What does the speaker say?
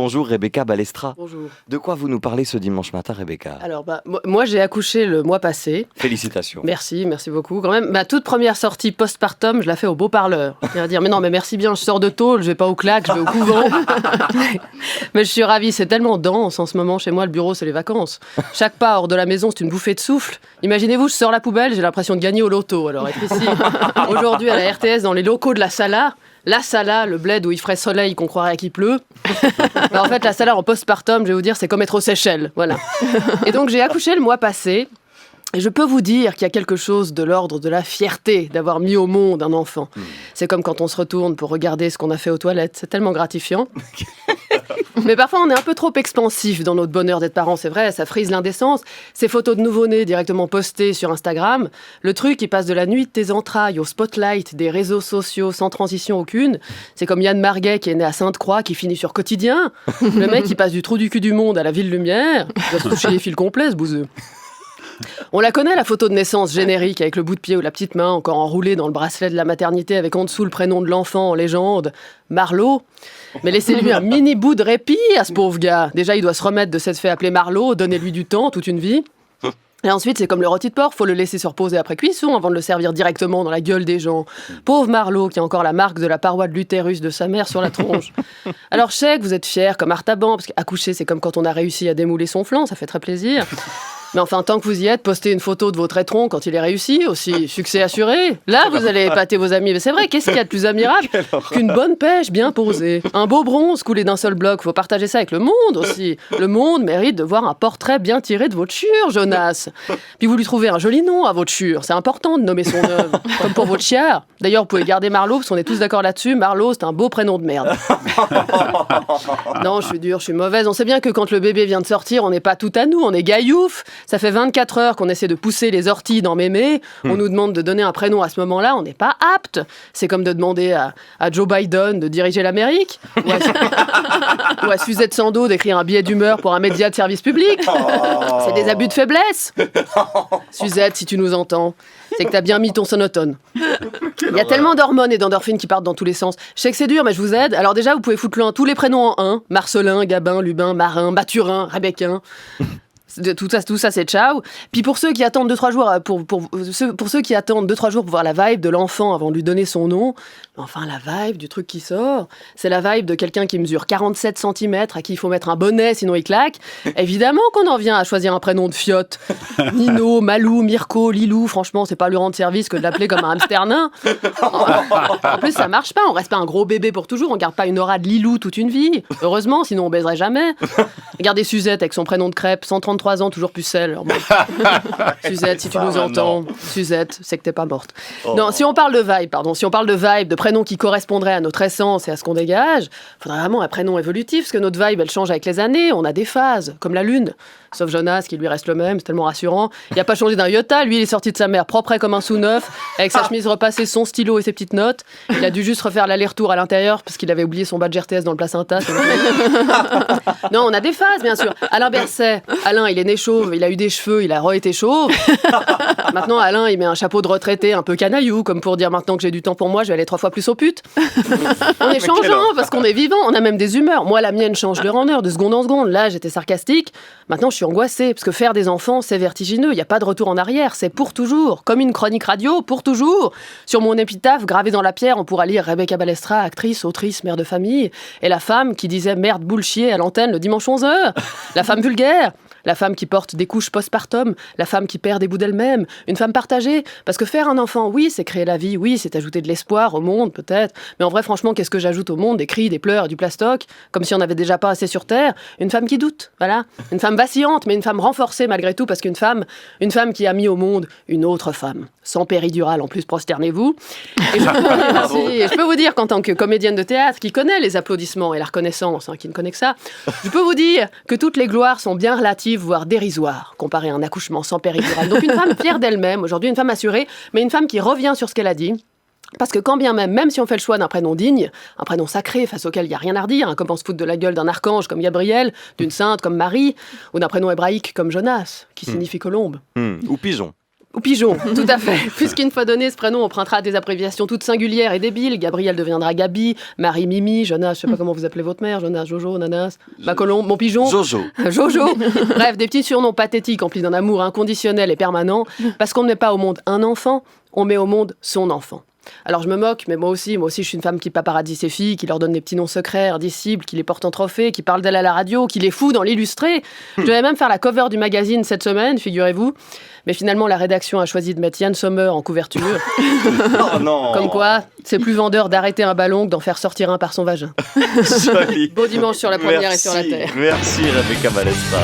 Bonjour Rebecca Balestra. Bonjour. De quoi vous nous parlez ce dimanche matin, Rebecca? Alors, moi, j'ai accouché le mois passé. Félicitations. Merci beaucoup. Quand même, ma toute première sortie postpartum, je la fais au Beau-Parleur. Je vais dire, mais non, mais merci bien, je sors de tôle, je vais pas au claque, je vais au couvent. Mais je suis ravie, c'est tellement dense en ce moment. Chez moi, le bureau, c'est les vacances. Chaque pas hors de la maison, c'est une bouffée de souffle. Imaginez-vous, je sors la poubelle, j'ai l'impression de gagner au loto. Alors, être ici, aujourd'hui, à la RTS, dans les locaux de la Sala. La Sala, le bled où il ferait soleil qu'on croirait qu'il pleut. En fait, la Sala en postpartum, je vais vous dire, c'est comme être aux Seychelles. Voilà. Et donc, j'ai accouché le mois passé. Et je peux vous dire qu'il y a quelque chose de l'ordre de la fierté d'avoir mis au monde un enfant. C'est comme quand on se retourne pour regarder ce qu'on a fait aux toilettes. C'est tellement gratifiant. Mais parfois, on est un peu trop expansif dans notre bonheur d'être parent. C'est vrai, ça frise l'indécence. Ces photos de nouveau-nés directement postées sur Instagram, le truc, il passe de la nuit de tes entrailles au spotlight des réseaux sociaux sans transition aucune. C'est comme Yann Marguet qui est né à Sainte-Croix, qui finit sur Quotidien. Le mec qui passe du trou du cul du monde à la ville lumière. Il va se toucher les fils complets, ce bouseux. On la connaît, la photo de naissance générique avec le bout de pied ou la petite main encore enroulée dans le bracelet de la maternité avec en dessous le prénom de l'enfant en légende, Marlowe. Mais laissez-lui un mini bout de répit à ce pauvre gars. Déjà, il doit se remettre de s'être fait appeler Marlowe, donnez-lui du temps, toute une vie. Et ensuite, c'est comme le rôti de porc, faut le laisser se reposer après cuisson avant de le servir directement dans la gueule des gens. Pauvre Marlowe qui a encore la marque de la paroi de l'utérus de sa mère sur la tronche. Alors je sais que vous êtes fiers comme Artaban, parce qu'accoucher c'est comme quand on a réussi à démouler son flanc, ça fait très plaisir. Mais enfin, tant que vous y êtes, postez une photo de votre étron quand il est réussi aussi, succès assuré. Là, vous allez épater vos amis. Mais c'est vrai, qu'est-ce qu'il y a de plus admirable qu'une bonne pêche bien posée? Un beau bronze coulé d'un seul bloc, faut partager ça avec le monde aussi. Le monde mérite de voir un portrait bien tiré de votre chure, Jonas. Puis vous lui trouvez un joli nom à votre chure. C'est important de nommer son œuvre, comme pour votre chiard. D'ailleurs, vous pouvez garder Marlowe, parce qu'on est tous d'accord là-dessus. Marlowe, c'est un beau prénom de merde. Non, je suis dure, je suis mauvaise. On sait bien que quand le bébé vient de sortir, on n'est pas tout à nous, on est gaillouf. Ça fait 24 heures qu'on essaie de pousser les orties dans mémé. On nous demande de donner un prénom à ce moment-là. On n'est pas apte. C'est comme de demander à Joe Biden de diriger l'Amérique. Ou à Suzette Sandeau d'écrire un billet d'humeur pour un média de service public. C'est des abus de faiblesse. Suzette, si tu nous entends, c'est que t'as bien mis ton sonotone. Il y a tellement d'hormones et d'endorphines qui partent dans tous les sens. Je sais que c'est dur, mais je vous aide. Alors déjà, vous pouvez foutre tous les prénoms en un. Marcelin, Gabin, Lubin, Marin, Mathurin, Rebecquin. Tout ça, c'est ciao. Puis pour ceux qui attendent 2-3 jours pour ceux qui attendent 2-3 jours pour voir la vibe de l'enfant avant de lui donner son nom, enfin la vibe du truc qui sort, c'est la vibe de quelqu'un qui mesure 47 cm à qui il faut mettre un bonnet sinon il claque. Évidemment qu'on en vient à choisir un prénom de fiotte. Nino, Malou, Mirko, Lilou, franchement, c'est pas lui rendre service que de l'appeler comme un hamster nain. En plus, ça marche pas, on reste pas un gros bébé pour toujours, on garde pas une aura de Lilou toute une vie. Heureusement, sinon on baiserait jamais. Regardez Suzette avec son prénom de crêpe, 133 ans, toujours pucelle. Alors, bon. Suzette, si tu nous entends, Suzette, c'est que t'es pas morte. Non, si on parle de vibe, de prénoms qui correspondraient à notre essence et à ce qu'on dégage, il faudrait vraiment un prénom évolutif, parce que notre vibe, elle change avec les années. On a des phases, comme la lune. Sauf Jonas, qui lui reste le même, c'est tellement rassurant. Il a pas changé d'un iota, lui, il est sorti de sa mère propre comme un sous-neuf, avec sa chemise repassée, son stylo et ses petites notes. Il a dû juste refaire l'aller-retour à l'intérieur, parce qu'il avait oublié son badge RTS dans le placenta. Non, on a des phases, bien sûr. Alain Berset, Alain, il est né chauve, il a eu des cheveux, il a re-été chauve. Maintenant, Alain, il met un chapeau de retraité un peu canaillou, comme pour dire maintenant que j'ai du temps pour moi, je vais aller 3 fois plus aux putes. On est changeant, parce qu'on est vivant, on a même des humeurs. Moi, la mienne change d'heure en heure, de seconde en seconde. Là, j'étais sarcastique. Maintenant, je suis angoissée, parce que faire des enfants, c'est vertigineux. Il n'y a pas de retour en arrière, c'est pour toujours. Comme une chronique radio, pour toujours. Sur mon épitaphe, gravé dans la pierre, on pourra lire Rebecca Balestra, actrice, autrice, mère de famille, et la femme qui disait merde bullshit à l'antenne le dimanche 11h. La femme vulgaire. La femme qui porte des couches postpartum, la femme qui perd des bouts d'elle-même, une femme partagée. Parce que faire un enfant, oui, c'est créer la vie, oui, c'est ajouter de l'espoir au monde, peut-être. Mais en vrai, franchement, qu'est-ce que j'ajoute au monde? Des cris, des pleurs et du plastoc, comme si on n'avait déjà pas assez sur Terre. Une femme qui doute, voilà. Une femme vacillante, mais une femme renforcée malgré tout, parce qu'une femme qui a mis au monde une autre femme. Sans péridurale, en plus, prosternez-vous. Et je peux vous dire qu'en tant que comédienne de théâtre, qui connaît les applaudissements et la reconnaissance, qui ne connaît que ça, je peux vous dire que toutes les gloires sont bien relatives, voire dérisoires, comparé à un accouchement sans péridurale. Donc une femme fière d'elle-même, aujourd'hui une femme assurée, mais une femme qui revient sur ce qu'elle a dit. Parce que quand bien même si on fait le choix d'un prénom digne, un prénom sacré face auquel il n'y a rien à redire, comme on se fout de la gueule d'un archange comme Gabriel, d'une sainte comme Marie, ou d'un prénom hébraïque comme Jonas, qui signifie colombe. Ou pigeon. Ou pigeon, tout à fait. Puisqu'une fois donné ce prénom, on empruntera des abréviations toutes singulières et débiles. Gabriel deviendra Gabi, Marie Mimi, Jonas, je sais pas comment vous appelez votre mère, Jonas, Jojo, Nanas, ma colombe, mon pigeon. Jojo. Jojo. Bref, des petits surnoms pathétiques emplis d'un amour inconditionnel et permanent, parce qu'on ne met pas au monde un enfant, on met au monde son enfant. Alors je me moque, mais moi aussi je suis une femme qui paparazzie ses filles, qui leur donne des petits noms secrets, indicibles, qui les porte en trophée, qui parle d'elle à la radio, qui les fout dans l'illustré. Je devais même faire la cover du magazine cette semaine, figurez-vous. Mais finalement, la rédaction a choisi de mettre Yann Sommer en couverture. Oh non. Comme quoi, c'est plus vendeur d'arrêter un ballon que d'en faire sortir un par son vagin. Joli. Beau dimanche sur la première et sur la terre. Merci Rebecca Balestra.